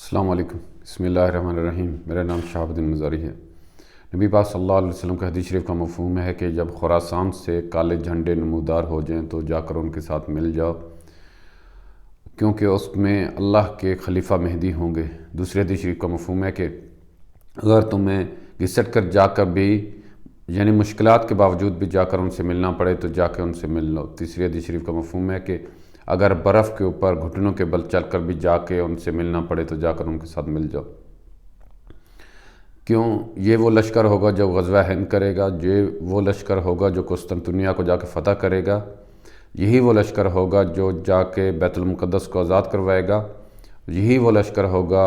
السلام علیکم، بسم اللہ الرحمن الرحیم۔ میرا نام شہاب الدین مزاری ہے۔ نبی پاک صلی اللہ علیہ وسلم کا حدیث شریف کا مفہوم ہے کہ جب خراسان سے کالے جھنڈے نمودار ہو جائیں تو جا کر ان کے ساتھ مل جاؤ، کیونکہ اس میں اللہ کے خلیفہ مہدی ہوں گے۔ دوسری حدیث شریف کا مفہوم ہے کہ اگر تمہیں گھسٹ کر جا کر بھی یعنی مشکلات کے باوجود بھی جا کر ان سے ملنا پڑے تو جا کے ان سے مل لو۔ تیسری حدیث شریف کا مفہوم ہے کہ اگر برف کے اوپر گھٹنوں کے بل چل کر بھی جا کے ان سے ملنا پڑے تو جا کر ان کے ساتھ مل جاؤ، کیوں یہ وہ لشکر ہوگا جو غزوہ ہند کرے گا، یہ وہ لشکر ہوگا جو قسطنطنیہ کو جا کے فتح کرے گا، یہی وہ لشکر ہوگا جو جا کے بیت المقدس کو آزاد کروائے گا، یہی وہ لشکر ہوگا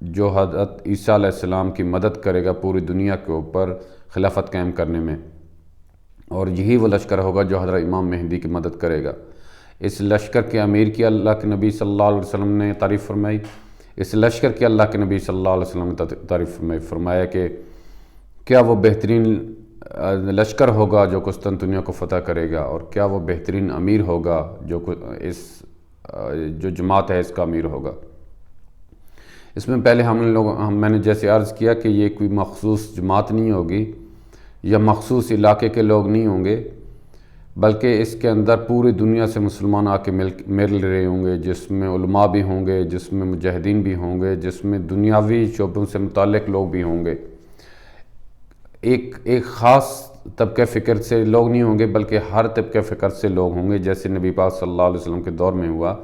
جو حضرت عیسیٰ علیہ السلام کی مدد کرے گا پوری دنیا کے اوپر خلافت قائم کرنے میں، اور یہی وہ لشکر ہوگا جو حضرت امام مہدی کی مدد کرے گا۔ اس لشکر کے امیر کی اللہ کے نبی صلی اللہ علیہ وسلم نے تعریف فرمائی، اس لشکر کی اللہ کے نبی صلی اللہ علیہ وسلم نے تعریف فرمایا کہ کیا وہ بہترین لشکر ہوگا جو قسطنطنیہ کو فتح کرے گا، اور کیا وہ بہترین امیر ہوگا جو جماعت ہے اس کا امیر ہوگا۔ اس میں پہلے میں نے جیسے عرض کیا کہ یہ کوئی مخصوص جماعت نہیں ہوگی یا مخصوص علاقے کے لوگ نہیں ہوں گے، بلکہ اس کے اندر پوری دنیا سے مسلمان آ کے مل رہے ہوں گے، جس میں علماء بھی ہوں گے، جس میں مجاہدین بھی ہوں گے، جس میں دنیاوی شعبوں سے متعلق لوگ بھی ہوں گے۔ ایک خاص طبقہ فکر سے لوگ نہیں ہوں گے، بلکہ ہر طبقہ فکر سے لوگ ہوں گے، جیسے نبی پاک صلی اللہ علیہ وسلم کے دور میں ہوا۔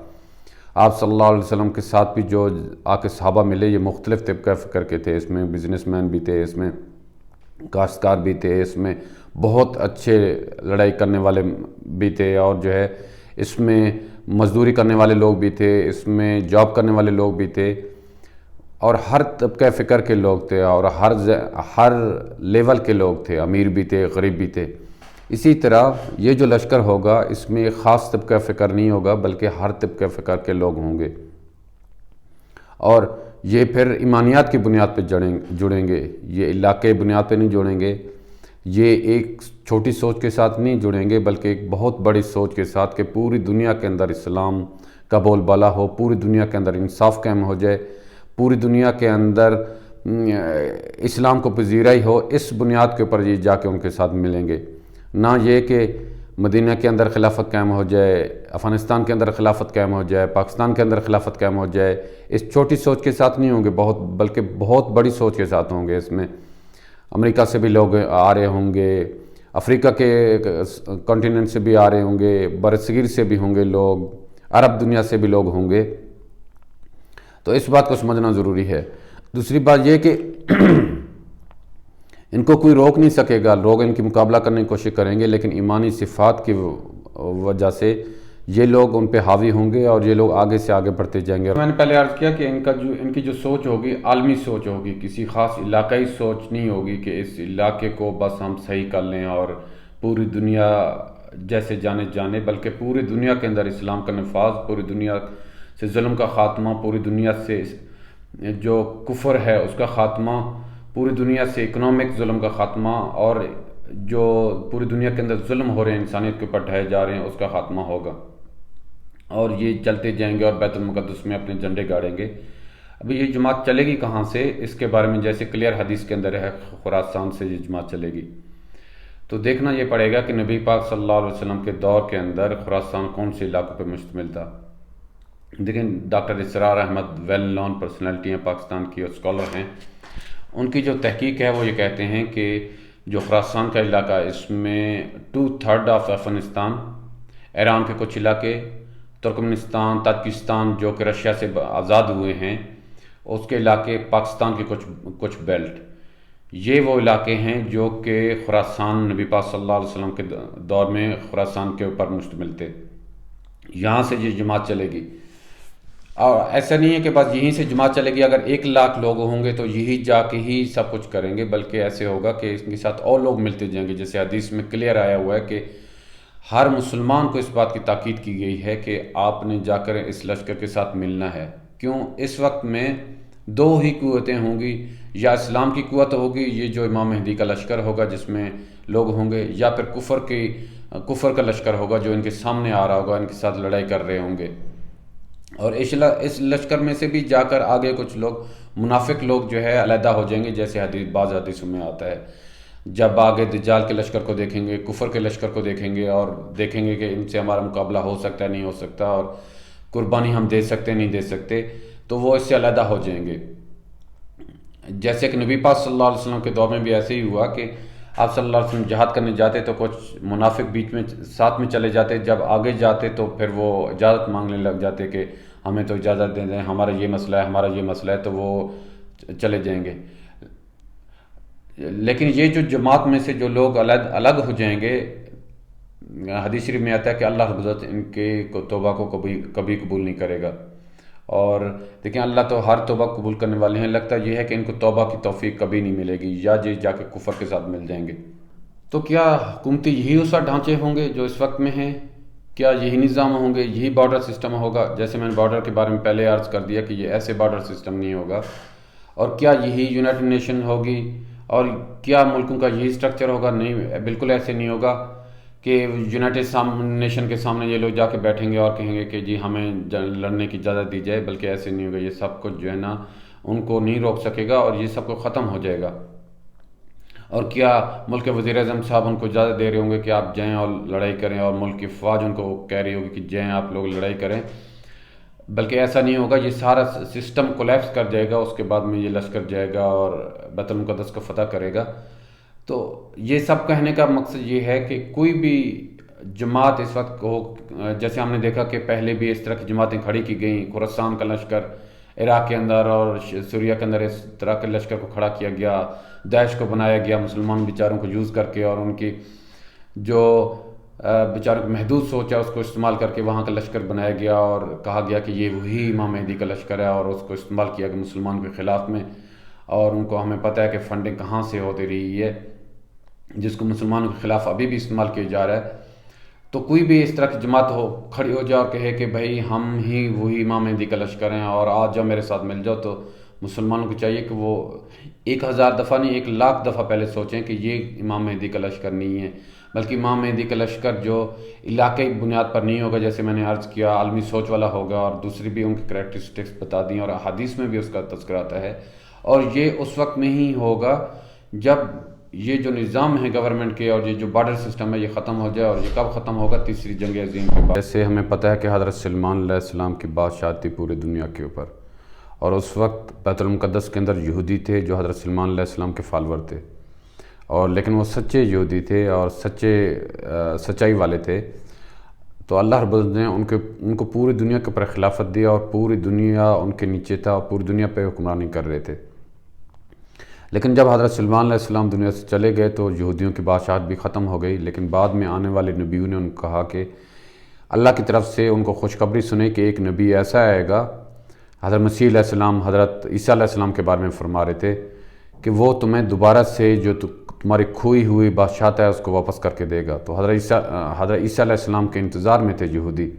آپ صلی اللہ علیہ وسلم کے ساتھ بھی جو آ کے صحابہ ملے یہ مختلف طبقہ فکر کے تھے، اس میں بزنس مین بھی تھے، اس میں کاشتکار بھی تھے، اس میں بہت اچھے لڑائی کرنے والے بھی تھے، اور جو ہے اس میں مزدوری کرنے والے لوگ بھی تھے، اس میں جاب کرنے والے لوگ بھی تھے، اور ہر طبقہ فکر کے لوگ تھے، اور ہر لیول کے لوگ تھے، امیر بھی تھے، غریب بھی تھے۔ اسی طرح یہ جو لشکر ہوگا اس میں ایک خاص طبقہ فکر نہیں ہوگا، بلکہ ہر طبقہ فکر کے لوگ ہوں گے، اور یہ پھر ایمانیات کی بنیاد پہ جڑیں گے، یہ علاقے بنیاد پہ نہیں جڑیں گے، یہ ایک چھوٹی سوچ کے ساتھ نہیں جڑیں گے، بلکہ ایک بہت بڑی سوچ کے ساتھ کہ پوری دنیا کے اندر اسلام کا بول بالا ہو، پوری دنیا کے اندر انصاف قائم ہو جائے، پوری دنیا کے اندر اسلام کو پذیرائی ہو، اس بنیاد کے اوپر یہ جا کے ان کے ساتھ ملیں گے۔ نہ یہ کہ مدینہ کے اندر خلافت قائم ہو جائے، افغانستان کے اندر خلافت قائم ہو جائے، پاکستان کے اندر خلافت قائم ہو جائے، اس چھوٹی سوچ کے ساتھ نہیں ہوں گے، بلکہ بہت بڑی سوچ کے ساتھ ہوں گے۔ اس میں امریکہ سے بھی لوگ آ رہے ہوں گے، افریقہ کے کانٹیننٹ سے بھی آ رہے ہوں گے، برصغیر سے بھی ہوں گے لوگ، عرب دنیا سے بھی لوگ ہوں گے، تو اس بات کو سمجھنا ضروری ہے۔ دوسری بات یہ کہ ان کو کوئی روک نہیں سکے گا، لوگ ان کی مقابلہ کرنے کی کوشش کریں گے، لیکن ایمانی صفات کی وجہ سے یہ لوگ ان پہ حاوی ہوں گے، اور یہ لوگ آگے سے آگے بڑھتے جائیں گے۔ میں نے پہلے عرض کیا کہ ان کی جو سوچ ہوگی عالمی سوچ ہوگی، کسی خاص علاقائی سوچ نہیں ہوگی کہ اس علاقے کو بس ہم صحیح کر لیں اور پوری دنیا جیسے جانے، بلکہ پوری دنیا کے اندر اسلام کا نفاذ، پوری دنیا سے ظلم کا خاتمہ، پوری دنیا سے جو کفر ہے اس کا خاتمہ، پوری دنیا سے اکنامک ظلم کا خاتمہ، اور جو پوری دنیا کے اندر ظلم ہو رہے ہیں انسانیت کے اوپر ڈھائے جا رہے ہیں اس کا خاتمہ ہوگا، اور یہ چلتے جائیں گے اور بیت المقدس میں اپنے جھنڈے گاڑیں گے۔ ابھی یہ جماعت چلے گی کہاں سے، اس کے بارے میں جیسے کلیئر حدیث کے اندر ہے، خراسان سے یہ جماعت چلے گی، تو دیکھنا یہ پڑے گا کہ نبی پاک صلی اللہ علیہ وسلم کے دور کے اندر خراسان کون سے علاقوں پہ مشتمل تھا۔ لیکن ڈاکٹر اسرار احمد ویل نون پرسنالٹی ہیں پاکستان کی اور اسکالر ہیں، ان کی جو تحقیق ہے وہ یہ کہتے ہیں کہ جو خراسان کا علاقہ اس میں 2/3 آف افغانستان، ایران کے کچھ علاقے، ترکمنستان، تاجکستان جو کہ رشیا سے آزاد ہوئے ہیں اس کے علاقے، پاکستان کے کچھ بیلٹ، یہ وہ علاقے ہیں جو کہ خراسان نبی پاک صلی اللہ علیہ وسلم کے دور میں خراسان کے اوپر مشتمل تھے۔ یہاں سے یہ جماعت چلے گی، اور ایسا نہیں ہے کہ بس یہیں سے جماعت چلے گی، اگر 1,00,000 لوگ ہوں گے تو یہی جا کے ہی سب کچھ کریں گے، بلکہ ایسے ہوگا کہ اس کے ساتھ اور لوگ ملتے جائیں گے، جیسے حدیث میں کلیئر آیا ہوا ہے کہ ہر مسلمان کو اس بات کی تاکید کی گئی ہے کہ آپ نے جا کر اس لشکر کے ساتھ ملنا ہے۔ کیوں؟ اس وقت میں 2 ہی قوتیں ہوں گی، یا اسلام کی قوت ہوگی، یہ جو امام مہدی کا لشکر ہوگا جس میں لوگ ہوں گے، یا پھر کفر کا لشکر ہوگا جو ان کے سامنے آ رہا ہوگا، ان کے ساتھ لڑائی کر رہے ہوں گے۔ اور اس لشکر میں سے بھی جا کر آگے کچھ لوگ منافق لوگ جو ہے علیحدہ ہو جائیں گے، جیسے بعض حدیثوں میں آتا ہے، جب آگے دجال کے لشکر کو دیکھیں گے، کفر کے لشکر کو دیکھیں گے اور دیکھیں گے کہ ان سے ہمارا مقابلہ ہو سکتا ہے نہیں ہو سکتا، اور قربانی ہم دے سکتے نہیں دے سکتے، تو وہ اس سے علیحدہ ہو جائیں گے۔ جیسے کہ نبی پاک صلی اللہ علیہ وسلم کے دور میں بھی ایسے ہی ہوا کہ آپ صلی اللہ علیہ وسلم جہاد کرنے جاتے تو کچھ منافق بیچ میں ساتھ میں چلے جاتے، جب آگے جاتے تو پھر وہ اجازت مانگنے لگ جاتے کہ ہمیں تو اجازت دے دیں، ہمارا یہ مسئلہ ہے، ہمارا یہ مسئلہ ہے، تو وہ چلے جائیں گے۔ لیکن یہ جو جماعت میں سے جو لوگ الگ ہو جائیں گے، حدیث شریف میں آتا ہے کہ اللہ رب العزت ان کے توبہ کو کبھی قبول نہیں کرے گا۔ اور دیکھیں اللہ تو ہر توبہ قبول کرنے والے ہیں، لگتا یہ ہے کہ ان کو توبہ کی توفیق کبھی نہیں ملے گی، یا یہ جا کے کفر کے ساتھ مل جائیں گے۔ تو کیا حکومتی یہی اسا ڈھانچے ہوں گے جو اس وقت میں ہیں؟ کیا یہی نظام ہوں گے، یہی بارڈر سسٹم ہوگا؟ جیسے میں نے بارڈر کے بارے میں پہلے عرض کر دیا کہ یہ ایسے بارڈر سسٹم نہیں ہوگا۔ اور کیا یہی یونائٹڈ نیشن ہوگی، اور کیا ملکوں کا یہی سٹرکچر ہوگا؟ نہیں، بالکل ایسے نہیں ہوگا کہ یونائٹڈ نیشن کے سامنے یہ لوگ جا کے بیٹھیں گے اور کہیں گے کہ جی ہمیں لڑنے کی اجازت دی جائے، بلکہ ایسے نہیں ہوگا۔ یہ سب کچھ جو ہے نا ان کو نہیں روک سکے گا، اور یہ سب کو ختم ہو جائے گا۔ اور کیا ملک کے وزیر اعظم صاحب ان کو اجازت دے رہے ہوں گے کہ آپ جائیں اور لڑائی کریں، اور ملک کی فوج ان کو کہہ رہی ہوگی کہ جائیں آپ لوگ لڑائی کریں؟ بلکہ ایسا نہیں ہوگا، یہ سارا سسٹم کولیپس کر جائے گا، اس کے بعد میں یہ لشکر جائے گا اور بیت المقدس کو فتح کرے گا۔ تو یہ سب کہنے کا مقصد یہ ہے کہ کوئی بھی جماعت اس وقت ہو، جیسے ہم نے دیکھا کہ پہلے بھی اس طرح کی جماعتیں کھڑی کی گئیں، خراسان کا لشکر عراق کے اندر اور سوریا کے اندر اس طرح کے لشکر کو کھڑا کیا گیا، داعش کو بنایا گیا مسلمان بیچاروں کو یوز کر کے، اور ان کی جو بیچاروں کی محدود سوچ ہے اس کو استعمال کر کے وہاں کا لشکر بنایا گیا، اور کہا گیا کہ یہ وہی امام مہدی کا لشکر ہے، اور اس کو استعمال کیا گیا مسلمان کے خلاف میں۔ اور ان کو ہمیں پتہ ہے کہ فنڈنگ کہاں سے ہوتی رہی ہے، جس کو مسلمانوں کے خلاف ابھی بھی استعمال کیا جا رہا ہے۔ تو کوئی بھی اس طرح کی جماعت کھڑی ہو جائے اور کہے کہ بھائی ہم ہی وہی امام مہدی کا لشکر ہیں اور آج جب میرے ساتھ مل جاؤ، تو مسلمانوں کو چاہیے کہ وہ 1000 دفعہ نہیں 1,00,000 دفعہ پہلے سوچیں کہ یہ امام مہدی کا لشکر نہیں ہے، بلکہ امام مہدی کا لشکر جو علاقائی بنیاد پر نہیں ہوگا، جیسے میں نے عرض کیا عالمی سوچ والا ہوگا، اور دوسری بھی ان کی کریکٹرسٹکس بتا دیں، اور احادیث میں بھی اس کا تذکرہ آتا ہے۔ اور یہ اس وقت میں ہی ہوگا جب یہ جو نظام ہے گورنمنٹ کے اور یہ جو بارڈر سسٹم ہے یہ ختم ہو جائے۔ اور یہ کب ختم ہوگا؟ تیسری جنگ عظیم کے بعد۔ جیسے ہمیں پتہ ہے کہ حضرت سلمان علیہ السلام کی بادشاہت تھی پورے دنیا کے اوپر، اور اس وقت بیت المقدس کے اندر یہودی تھے جو حضرت سلمان علیہ السلام کے فالور تھے، اور لیکن وہ سچے یہودی تھے اور سچائی والے تھے۔ تو اللہ رب العزت نے ان کو پوری دنیا کے اوپر خلافت دیا، اور پوری دنیا ان کے نیچے تھا، اور پوری دنیا پہ حکمرانی کر رہے تھے۔ لیکن جب حضرت سلمان علیہ السلام دنیا سے چلے گئے تو یہودیوں کی بادشاہت بھی ختم ہو گئی۔ لیکن بعد میں آنے والے نبیوں نے ان کو کہا کہ اللہ کی طرف سے ان کو خوشخبری سنے کہ ایک نبی ایسا آئے گا، حضرت مسیح علیہ السلام حضرت عیسیٰ علیہ السلام کے بارے میں فرما رہے تھے کہ وہ تمہیں دوبارہ سے جو تمہاری کھوئی ہوئی بادشاہت ہے اس کو واپس کر کے دے گا۔ تو حضرت عیسیٰ علیہ السلام کے انتظار میں تھے یہودی،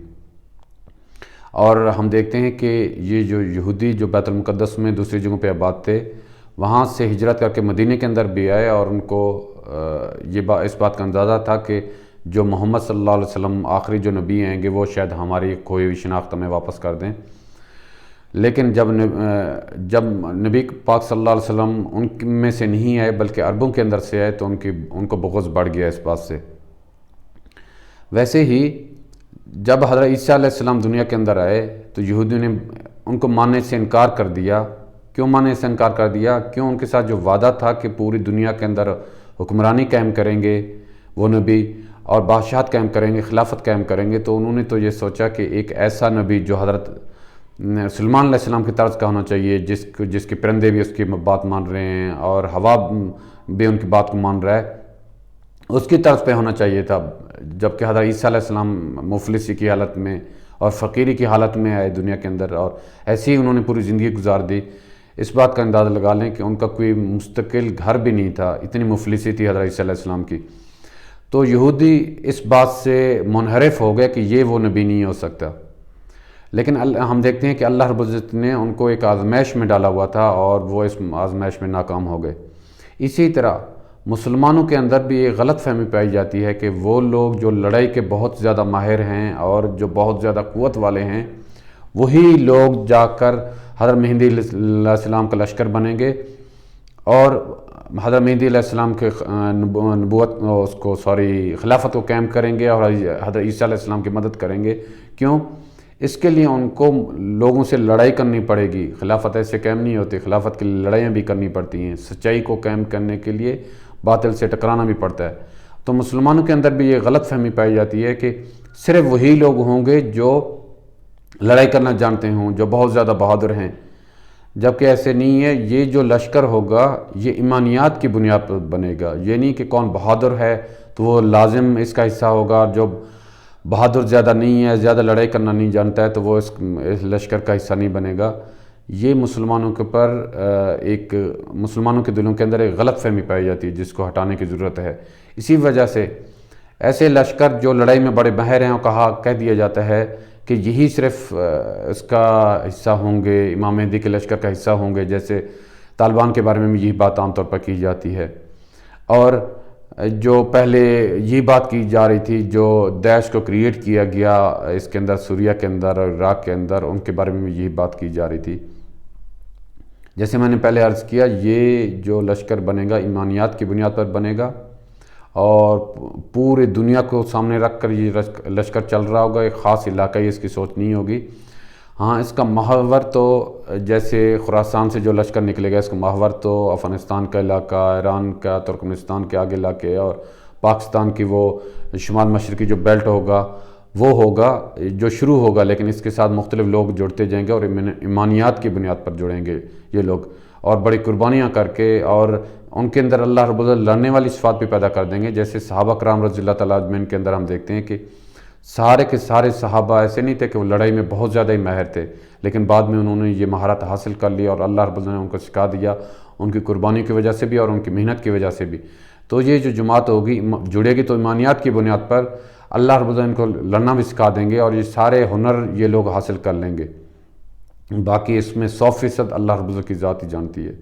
اور ہم دیکھتے ہیں کہ یہ جو یہودی جو بیت المقدس میں دوسری جگہوں پہ آباد تھے، وہاں سے ہجرت کر کے مدینے کے اندر بھی آئے، اور ان کو اس بات کا اندازہ تھا کہ جو محمد صلی اللہ علیہ وسلم آخری جو نبی آئیں گے وہ شاید ہماری کھوئی ہوئی شناخت ہمیں واپس کر دیں۔ لیکن جب نبی پاک صلی اللہ علیہ وسلم ان میں سے نہیں آئے بلکہ عربوں کے اندر سے آئے، تو ان کو بغض بڑھ گیا اس بات سے۔ ویسے ہی جب حضرت عیسیٰ علیہ السلام دنیا کے اندر آئے تو یہودیوں نے ان کو ماننے سے انکار کر دیا۔ کیوں ماننے سے انکار کر دیا؟ کیوں ان کے ساتھ جو وعدہ تھا کہ پوری دنیا کے اندر حکمرانی قائم کریں گے وہ نبی، اور بادشاہت قائم کریں گے، خلافت قائم کریں گے، تو انہوں نے تو یہ سوچا کہ ایک ایسا نبی جو حضرت سلمان علیہ السلام کی طرز کا ہونا چاہیے، جس کے پرندے بھی اس کی بات مان رہے ہیں اور ہوا بھی ان کی بات کو مان رہا ہے، اس کی طرز پہ ہونا چاہیے تھا۔ جبکہ حضرت عیسیٰ علیہ السلام مفلسی کی حالت میں اور فقیری کی حالت میں آئے دنیا کے اندر، اور ایسے ہی انہوں نے پوری زندگی گزار دی۔ اس بات کا اندازہ لگا لیں کہ ان کا کوئی مستقل گھر بھی نہیں تھا، اتنی مفلسی تھی حضرت عیسیٰ علیہ السلام کی۔ تو یہودی اس بات سے منحرف ہو گئے کہ یہ وہ نبی نہیں ہو سکتا۔ لیکن ہم دیکھتے ہیں کہ اللہ رب العزت نے ان کو ایک آزمائش میں ڈالا ہوا تھا، اور وہ اس آزمائش میں ناکام ہو گئے۔ اسی طرح مسلمانوں کے اندر بھی یہ غلط فہمی پائی جاتی ہے کہ وہ لوگ جو لڑائی کے بہت زیادہ ماہر ہیں اور جو بہت زیادہ قوت والے ہیں، وہی لوگ جا کر حضرت مہدی علیہ السلام کا لشکر بنیں گے اور حضرت مہدی علیہ السلام کے خلافت کو قائم کریں گے اور حضرت عیسیٰ علیہ السلام کی مدد کریں گے۔ کیوں؟ اس کے لیے ان کو لوگوں سے لڑائی کرنی پڑے گی۔ خلافت ایسے قائم نہیں ہوتی، خلافت کے لیے لڑائیاں بھی کرنی پڑتی ہیں، سچائی کو قائم کرنے کے لیے باطل سے ٹکرانا بھی پڑتا ہے۔ تو مسلمانوں کے اندر بھی یہ غلط فہمی پائی جاتی ہے کہ صرف وہی لوگ ہوں گے جو لڑائی کرنا جانتے ہوں، جو بہت زیادہ بہادر ہیں، جبکہ ایسے نہیں ہے۔ یہ جو لشکر ہوگا یہ ایمانیات کی بنیاد پر بنے گا، یہ نہیں کہ کون بہادر ہے تو وہ لازم اس کا حصہ ہوگا، جو بہادر زیادہ نہیں ہے، زیادہ لڑائی کرنا نہیں جانتا ہے تو وہ اس لشکر کا حصہ نہیں بنے گا۔ یہ مسلمانوں کے پر مسلمانوں کے دلوں کے اندر ایک غلط فہمی پائی جاتی ہے جس کو ہٹانے کی ضرورت ہے۔ اسی وجہ سے ایسے لشکر جو لڑائی میں بڑے ماہر ہیں کہہ دیا جاتا ہے کہ یہی صرف اس کا حصہ ہوں گے، امام مہدی کے لشکر کا حصہ ہوں گے، جیسے طالبان کے بارے میں بھی یہی بات عام طور پر کی جاتی ہے۔ اور جو پہلے یہ بات کی جا رہی تھی جو داعش کو کریٹ کیا گیا اس کے اندر، سوریہ کے اندر اور عراق کے اندر، ان کے بارے میں بھی یہی بات کی جا رہی تھی۔ جیسے میں نے پہلے عرض کیا، یہ جو لشکر بنے گا ایمانیات کی بنیاد پر بنے گا اور پورے دنیا کو سامنے رکھ کر یہ لشکر چل رہا ہوگا، ایک خاص علاقائی اس کی سوچ نہیں ہوگی۔ ہاں، اس کا محور تو جیسے خراسان سے جو لشکر نکلے گا، اس کا محور تو افغانستان کا علاقہ، ایران کا، ترکمنستان کے آگے علاقے اور پاکستان کی وہ شمال مشرقی جو بیلٹ ہوگا وہ ہوگا جو شروع ہوگا، لیکن اس کے ساتھ مختلف لوگ جڑتے جائیں گے اور ایمانیات کی بنیاد پر جڑیں گے یہ لوگ، اور بڑی قربانیاں کر کے، اور ان کے اندر اللہ رب العزت لڑنے والی صفات بھی پیدا کر دیں گے۔ جیسے صحابہ کرام رضی اللہ تعالیٰ عنہم کے اندر ہم دیکھتے ہیں کہ سارے کے سارے صحابہ ایسے نہیں تھے کہ وہ لڑائی میں بہت زیادہ ہی ماہر تھے، لیکن بعد میں انہوں نے یہ مہارت حاصل کر لی اور اللہ رب العزت نے ان کو سکھا دیا، ان کی قربانی کی وجہ سے بھی اور ان کی محنت کی وجہ سے بھی۔ تو یہ جو جماعت ہوگی جڑے گی تو ایمانیات کی بنیاد پر اللہ رب العزت ان کو لڑنا بھی سکھا دیں گے اور یہ سارے ہنر یہ لوگ حاصل کر لیں گے۔ باقی اس میں 100% اللہ رب العزت کی ذات ہی جانتی ہے۔